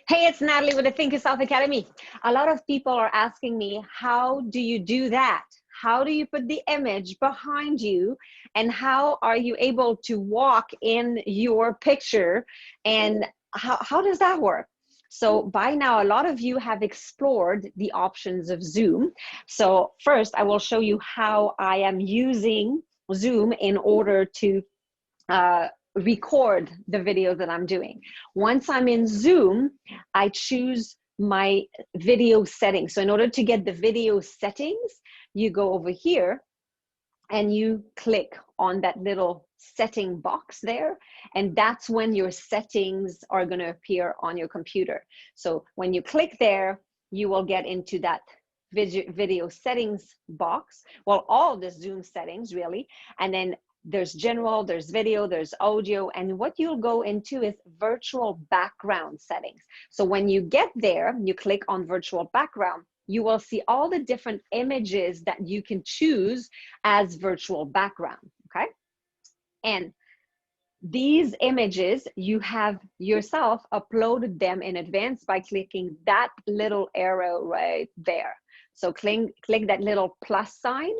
Hey, it's Natalie with the Think Yourself Academy. A lot of people are asking me, how do you do that? How do you put the image behind you? And how are you able to walk in your picture? And how does that work? So by now, a lot of you have explored the options of Zoom. So first, I will show you how I am using Zoom in order to record the video that I'm doing. Once I'm in Zoom, I choose my video settings. So in order to get the video settings, you go over here and you click on that little setting box there, and that's when your settings are going to appear on your computer. So when you click there, you will get into that video settings box. Well, all the Zoom settings really, and then there's general, there's video, there's audio, and what you'll go into is virtual background settings. So when you get there, you click on virtual background, you will see all the different images that you can choose as virtual background, okay? And these images, you have yourself uploaded them in advance by clicking that little arrow right there. So click that little plus sign,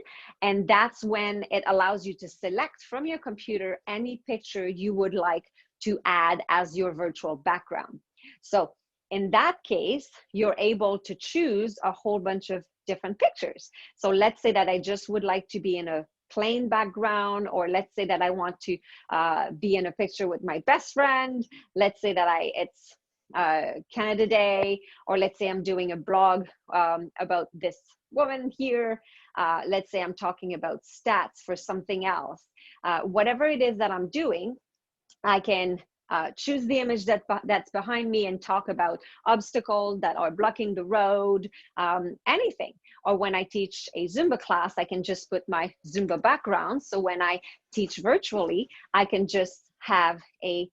and that's when it allows you to select from your computer any picture you would like to add as your virtual background. So in that case, you're able to choose a whole bunch of different pictures. So let's say that I just would like to be in a plain background, or let's say that I want to be in a picture with my best friend. Let's say that it's Canada Day, or let's say I'm doing a blog about this woman here. Let's say I'm talking about stats for something else. Whatever it is that I'm doing, I can choose the image that's behind me and talk about obstacles that are blocking the road, anything. Or when I teach a Zumba class, I can just put my Zumba background. So when I teach virtually, I can just have a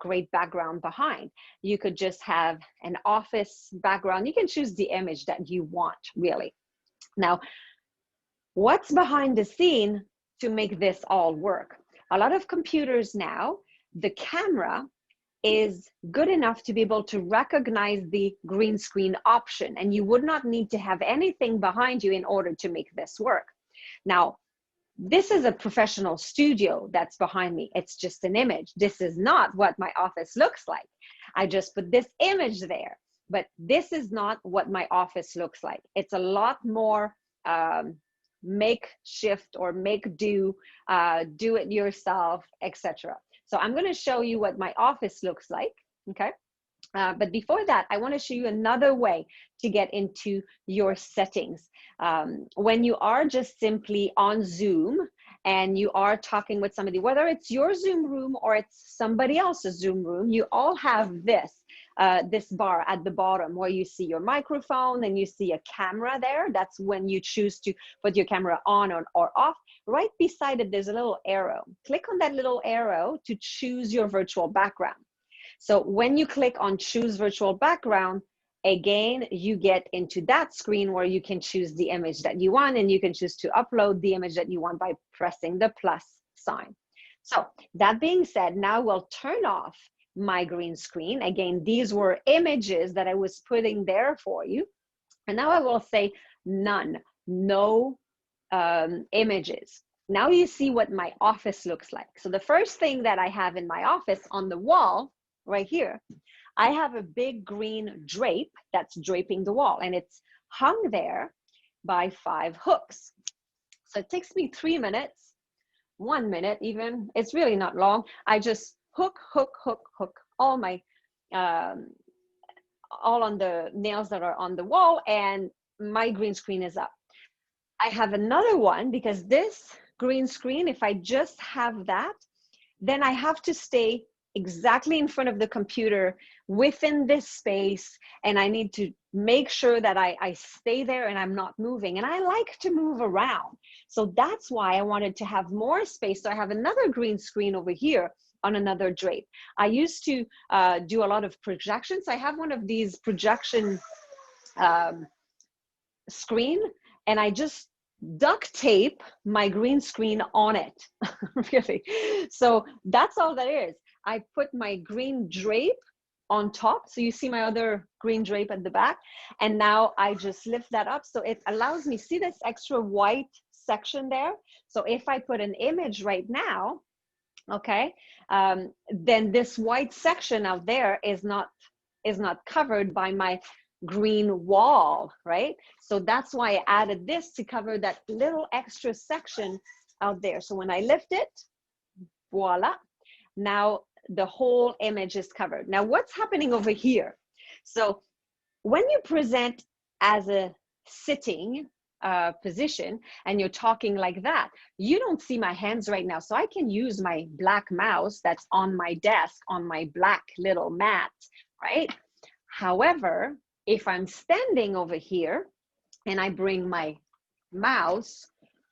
great background behind. You could just have an office background. You can choose the image that you want, really. Now, what's behind the scene to make this all work? A lot of computers now, the camera is good enough to be able to recognize the green screen option, and you would not need to have anything behind you in order to make this work. Now, this is a professional studio that's behind me. It's just an image. This is not what my office looks like. I just put this image there, but this is not what my office looks like. It's a lot more makeshift or make do, do it yourself, etc. So I'm going to show you what my office looks like, okay? But before that, I want to show you another way to get into your settings. When you are just simply on Zoom and you are talking with somebody, whether it's your Zoom room or it's somebody else's Zoom room, you all have this bar at the bottom where you see your microphone and you see a camera there. That's when you choose to put your camera on or off. Right beside it, there's a little arrow. Click on that little arrow to choose your virtual background. So when you click on choose virtual background, again, you get into that screen where you can choose the image that you want, and you can choose to upload the image that you want by pressing the plus sign. So that being said, now we'll turn off my green screen. Again, these were images that I was putting there for you. And now I will say none, no images. Now you see what my office looks like. So the first thing that I have in my office on the wall right here, I have a big green drape that's draping the wall, and it's hung there by 5 hooks. So it takes me 3 minutes, 1 minute even. It's really not long. I just hook all my all on the nails that are on the wall, and my green screen is up. I have another one because this green screen, if I just have that, then I have to stay exactly in front of the computer within this space, and I need to make sure that I stay there and I'm not moving. And I like to move around. So that's why I wanted to have more space. So I have another green screen over here on another drape. I used to do a lot of projections. I have one of these projection screen, and I just duct tape my green screen on it, really. So that's all that is. I put my green drape on top. So you see my other green drape at the back. And now I just lift that up. So it allows me, see this extra white section there? So if I put an image right now, okay, then this white section out there is not covered by my green wall, right? So that's why I added this to cover that little extra section out there. So when I lift it, voila, now the whole image is covered. Now what's happening over here? So when you present as a sitting position and you're talking like that, you don't see my hands right now. So I can use my black mouse that's on my desk on my black little mat, right? However, if I'm standing over here and I bring my mouse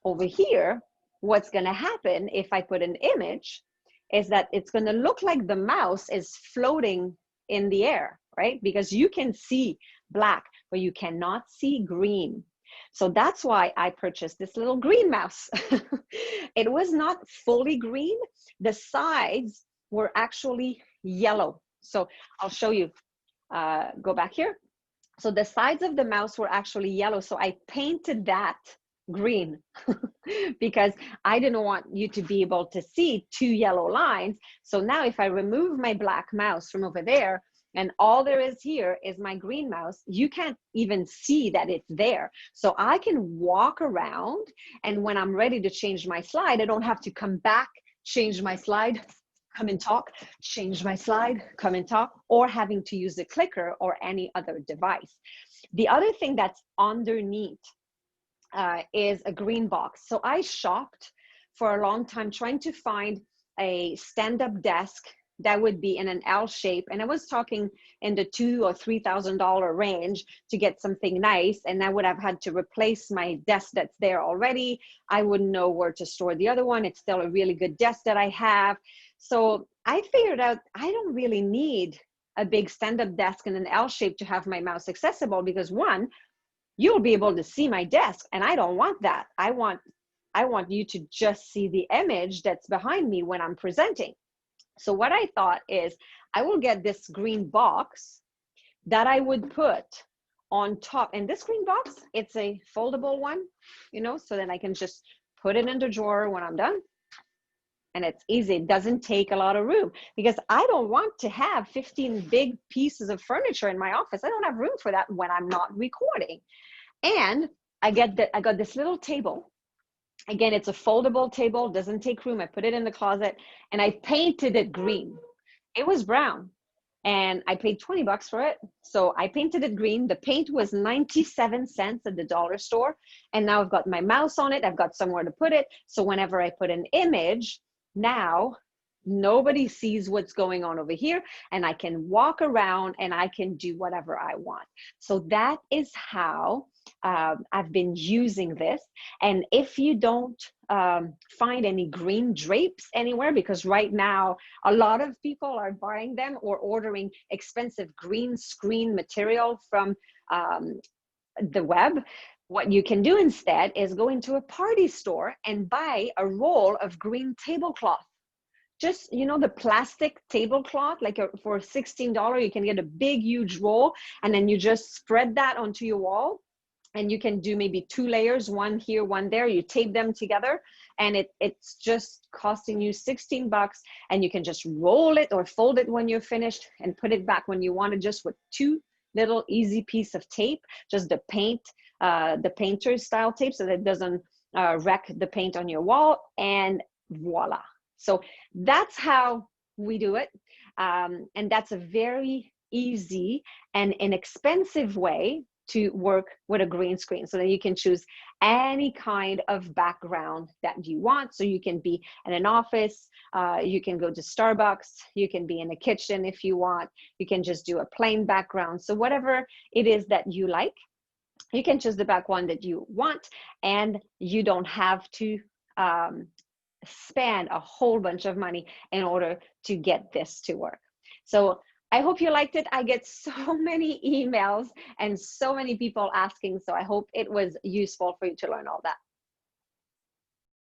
over here, what's going to happen if I put an image is that it's going to look like the mouse is floating in the air, right? Because you can see black, but you cannot see green. So that's why I purchased this little green mouse. It was not fully green. The sides were actually yellow. So I'll show you, go back here. So the sides of the mouse were actually yellow. So I painted that green because I didn't want you to be able to see two yellow lines. So now if I remove my black mouse from over there and all there is here is my green mouse, you can't even see that it's there. So I can walk around, and when I'm ready to change my slide, I don't have to come back, change my slide, come and talk, change my slide, come and talk, or having to use a clicker or any other device. The other thing that's underneath is a green box. So I shopped for a long time trying to find a stand-up desk that would be in an L shape, and I was talking in the $2,000 or $3,000 range to get something nice, and I would have had to replace my desk that's there already. I wouldn't know where to store the other one. It's still a really good desk that I have. So I figured out I don't really need a big stand-up desk in an L shape to have my mouse accessible, because one, you'll be able to see my desk, and I don't want that. I want you to just see the image that's behind me when I'm presenting. So what I thought is I will get this green box that I would put on top. And this green box, it's a foldable one, you know, so then I can just put it in the drawer when I'm done. And it's easy. It doesn't take a lot of room, because I don't want to have 15 big pieces of furniture in my office. I don't have room for that when I'm not recording. And I got this little table. Again, it's a foldable table, doesn't take room. I put it in the closet and I painted it green. It was brown and I paid $20 for it. So I painted it green. The paint was 97 cents at the dollar store. And now I've got my mouse on it. I've got somewhere to put it. So whenever I put an image, now nobody sees what's going on over here, and I can walk around and I can do whatever I want. So that is how I've been using this. And if you don't find any green drapes anywhere, because right now a lot of people are buying them or ordering expensive green screen material from the web, what you can do instead is go into a party store and buy a roll of green tablecloth. Just, you know, the plastic tablecloth, like for $16, you can get a big, huge roll, and then you just spread that onto your wall. And you can do maybe 2 layers, one here, one there. You tape them together, and it's just costing you $16, and you can just roll it or fold it when you're finished and put it back when you want to, just with 2 little easy piece of tape, just the painter's style tape, so that it doesn't wreck the paint on your wall, and voila. So that's how we do it. And that's a very easy and inexpensive way to work with a green screen. So then you can choose any kind of background that you want. So you can be in an office, you can go to Starbucks, you can be in a kitchen if you want, you can just do a plain background. So whatever it is that you like, you can choose the background that you want, and you don't have to spend a whole bunch of money in order to get this to work. So I hope you liked it. I get so many emails and so many people asking, so I hope it was useful for you to learn all that.